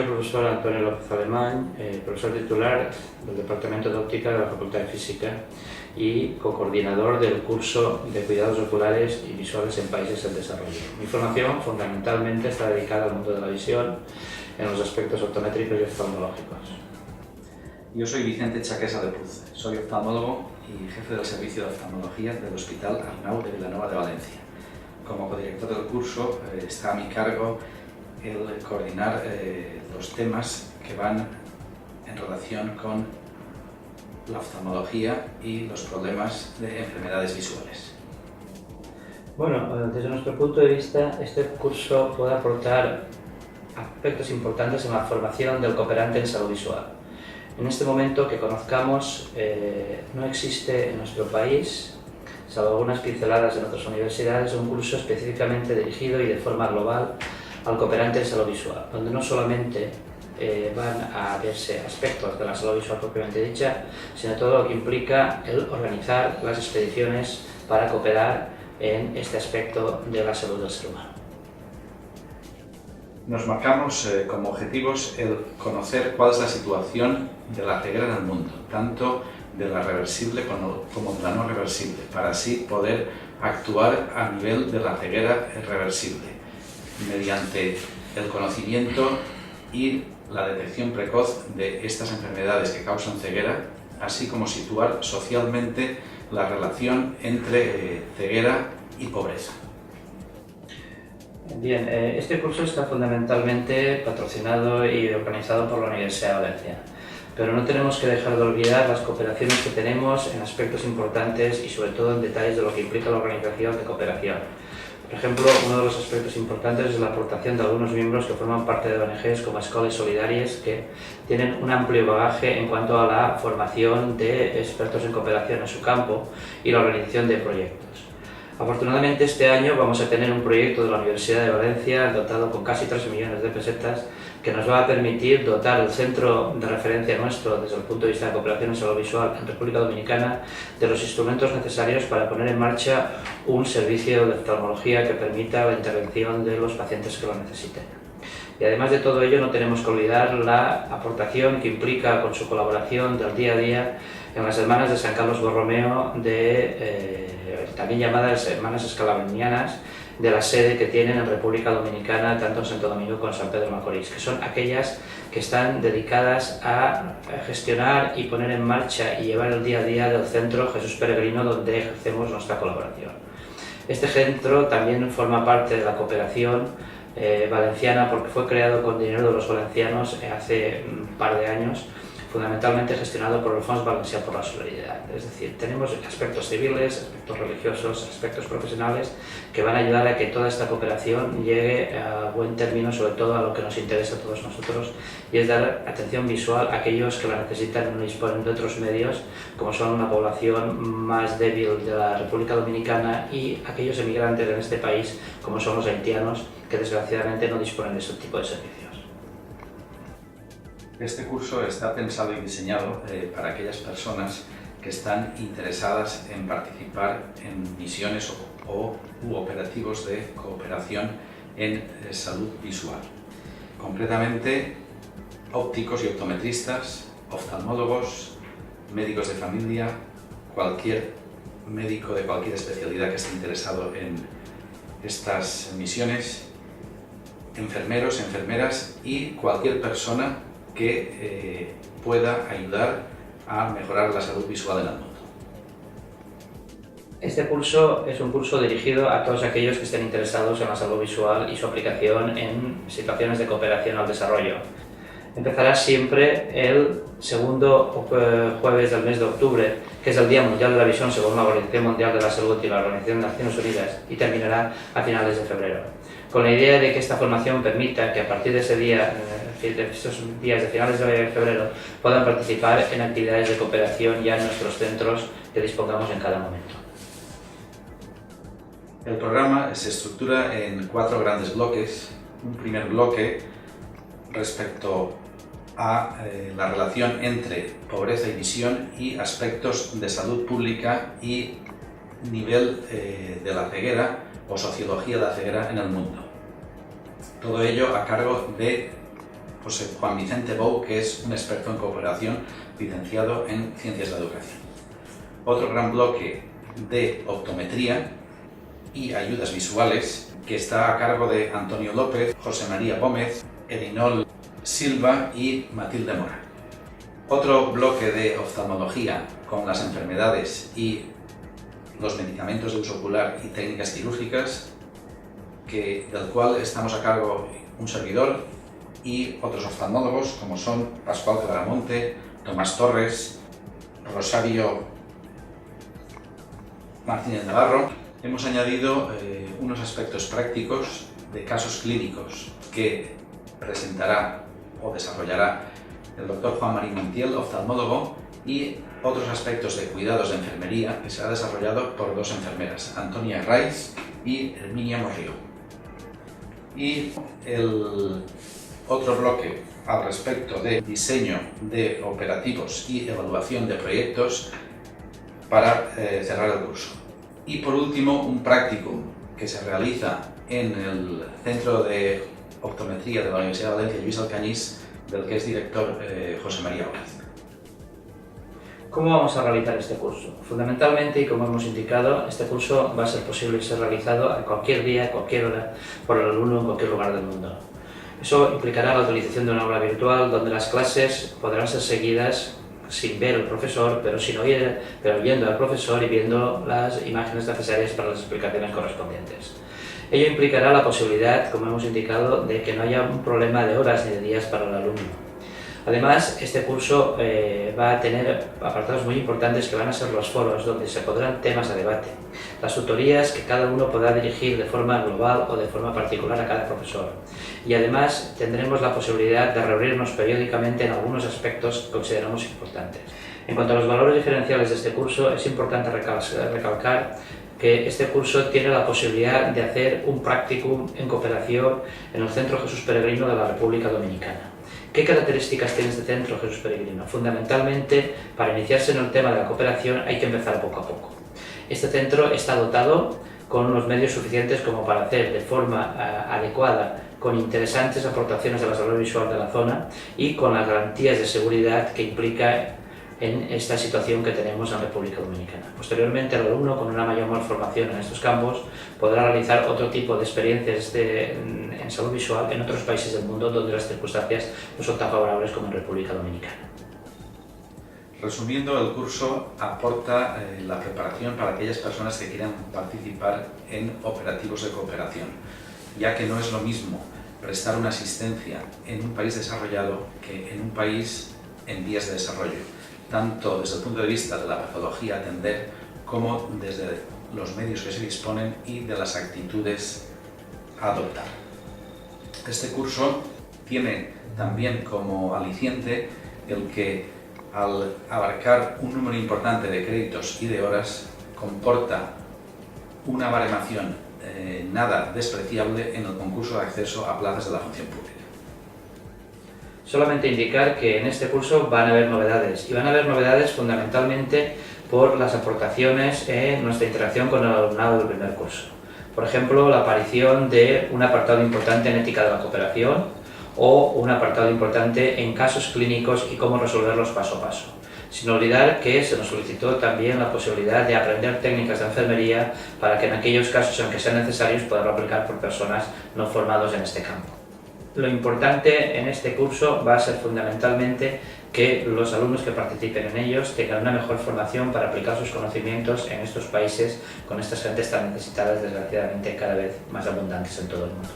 el profesor Antonio López Alemán, profesor titular del Departamento de Óptica de la Facultad de Física y co-coordinador del curso de Cuidados Oculares y Visuales en Países en Desarrollo. Mi formación fundamentalmente está dedicada al mundo de la visión en los aspectos optométricos y oftalmológicos. Yo soy Vicente Chaquesa de Puz, soy oftalmólogo y jefe del servicio de oftalmología del Hospital Arnau de Vilanova de Valencia. Como codirector del curso está a mi cargo el coordinar los temas que van en relación con la oftalmología y los problemas de enfermedades visuales. Bueno, desde nuestro punto de vista, este curso puede aportar aspectos importantes en la formación del cooperante en salud visual. En este momento que conozcamos, no existe en nuestro país, salvo algunas pinceladas en otras universidades, un curso específicamente dirigido y de forma global al cooperante en salud visual, donde no solamente van a verse aspectos de la salud visual propiamente dicha, sino todo lo que implica el organizar las expediciones para cooperar en este aspecto de la salud del ser humano. Nos marcamos como objetivos el conocer cuál es la situación de la ceguera en el mundo, tanto de la reversible como de la no reversible, para así poder actuar a nivel de la ceguera reversible, mediante el conocimiento y la detección precoz de estas enfermedades que causan ceguera, así como situar socialmente la relación entre ceguera y pobreza. Bien, este curso está fundamentalmente patrocinado y organizado por la Universidad de Valencia, pero no tenemos que dejar de olvidar las cooperaciones que tenemos en aspectos importantes y sobre todo en detalles de lo que implica la organización de cooperación. Por ejemplo, uno de los aspectos importantes es la aportación de algunos miembros que forman parte de ONGs como Escoles Solidarias, que tienen un amplio bagaje en cuanto a la formación de expertos en cooperación en su campo y la organización de proyectos. Afortunadamente este año vamos a tener un proyecto de la Universidad de Valencia dotado con casi 3 millones de pesetas que nos va a permitir dotar el centro de referencia nuestro desde el punto de vista de cooperación en salud visual en República Dominicana de los instrumentos necesarios para poner en marcha un servicio de oftalmología que permita la intervención de los pacientes que lo necesiten. Y además de todo ello no tenemos que olvidar la aportación que implica con su colaboración del día a día en las Hermanas de San Carlos Borromeo, también llamadas Hermanas Escalabrinianas, de la sede que tienen en República Dominicana, tanto en Santo Domingo como en San Pedro de Macorís, que son aquellas que están dedicadas a gestionar y poner en marcha y llevar el día a día del Centro Jesús Peregrino, donde ejercemos nuestra colaboración. Este centro también forma parte de la cooperación valenciana porque fue creado con dinero de los valencianos hace un par de años, fundamentalmente gestionado por el Fons Valencià por la Solidaridad. Es decir, tenemos aspectos civiles, aspectos religiosos, aspectos profesionales que van a ayudar a que toda esta cooperación llegue a buen término, sobre todo a lo que nos interesa a todos nosotros, y es dar atención visual a aquellos que la necesitan y no disponen de otros medios, como son una población más débil de la República Dominicana y aquellos emigrantes en este país, como son los haitianos, que desgraciadamente no disponen de ese tipo de servicios. Este curso está pensado y diseñado para aquellas personas que están interesadas en participar en misiones u operativos de cooperación en salud visual. Concretamente, ópticos y optometristas, oftalmólogos, médicos de familia, cualquier médico de cualquier especialidad que esté interesado en estas misiones, enfermeros, enfermeras y cualquier persona que pueda ayudar a mejorar la salud visual en el mundo. Este curso es un curso dirigido a todos aquellos que estén interesados en la salud visual y su aplicación en situaciones de cooperación al desarrollo. Empezará siempre el segundo jueves del mes de octubre, que es el Día Mundial de la Visión según la Organización Mundial de la Salud y la Organización de Naciones Unidas, y terminará a finales de febrero. Con la idea de que esta formación permita que a partir de ese día, de estos días de finales de febrero, puedan participar en actividades de cooperación ya en nuestros centros que dispongamos en cada momento. El programa se estructura en 4 grandes bloques. Un primer bloque respecto a la relación entre pobreza y visión y aspectos de salud pública y nivel de la ceguera o sociología de la ceguera en el mundo. Todo ello a cargo de José Juan Vicente Bou, que es un experto en cooperación, licenciado en Ciencias de la Educación. Otro gran bloque de optometría y ayudas visuales, que está a cargo de Antonio López, José María Gómez, Erinol Silva y Matilde Mora. Otro bloque de oftalmología con las enfermedades y los medicamentos de uso ocular y técnicas quirúrgicas, del cual estamos a cargo un servidor y otros oftalmólogos como son Pascual Claramonte, Tomás Torres, Rosario Martínez Navarro. Hemos añadido unos aspectos prácticos de casos clínicos que presentará o desarrollará el doctor Juan Marín Montiel, oftalmólogo, y otros aspectos de cuidados de enfermería que será desarrollado por dos enfermeras, Antonia Raiz y Herminia Morrillo. Y el otro bloque al respecto de diseño de operativos y evaluación de proyectos para cerrar el curso. Y por último, un practicum que se realiza en el Centro de Optometría de la Universidad de Valencia, Lluís Alcañiz, del que es director José María Gómez. ¿Cómo vamos a realizar este curso? Fundamentalmente, y como hemos indicado, este curso va a ser posible ser realizado a cualquier día, a cualquier hora, por el alumno en cualquier lugar del mundo. Eso implicará la utilización de una aula virtual donde las clases podrán ser seguidas sin ver al profesor, pero oyendo al profesor y viendo las imágenes necesarias para las explicaciones correspondientes. Ello implicará la posibilidad, como hemos indicado, de que no haya un problema de horas ni de días para el alumno. Además, este curso va a tener apartados muy importantes que van a ser los foros, donde se pondrán temas a debate, las tutorías que cada uno podrá dirigir de forma global o de forma particular a cada profesor. Y además tendremos la posibilidad de reunirnos periódicamente en algunos aspectos que consideramos importantes. En cuanto a los valores diferenciales de este curso, es importante recalcar que este curso tiene la posibilidad de hacer un practicum en cooperación en el Centro Jesús Peregrino de la República Dominicana. ¿Qué características tiene este Centro Jesús Peregrino? Fundamentalmente, para iniciarse en el tema de la cooperación hay que empezar poco a poco. Este centro está dotado con unos medios suficientes como para hacer de forma adecuada, con interesantes aportaciones de la salud visual de la zona y con las garantías de seguridad que implica en esta situación que tenemos en República Dominicana. Posteriormente, el alumno, con una mayor formación en estos campos, podrá realizar otro tipo de experiencias en salud visual en otros países del mundo donde las circunstancias no son tan favorables como en República Dominicana. Resumiendo, el curso aporta la preparación para aquellas personas que quieran participar en operativos de cooperación, ya que no es lo mismo prestar una asistencia en un país desarrollado que en un país en vías de desarrollo, tanto desde el punto de vista de la metodología a atender como desde los medios que se disponen y de las actitudes a adoptar. Este curso tiene también como aliciente el que, al abarcar un número importante de créditos y de horas, comporta una baremación nada despreciable en el concurso de acceso a plazas de la función pública. Solamente indicar que en este curso van a haber novedades, y van a haber novedades fundamentalmente por las aportaciones en nuestra interacción con el alumnado del primer curso. Por ejemplo, la aparición de un apartado importante en ética de la cooperación o un apartado importante en casos clínicos y cómo resolverlos paso a paso. Sin olvidar que se nos solicitó también la posibilidad de aprender técnicas de enfermería para que en aquellos casos en que sean necesarios poderlo aplicar por personas no formadas en este campo. Lo importante en este curso va a ser fundamentalmente que los alumnos que participen en ellos tengan una mejor formación para aplicar sus conocimientos en estos países con estas gentes tan necesitadas, desgraciadamente cada vez más abundantes en todo el mundo.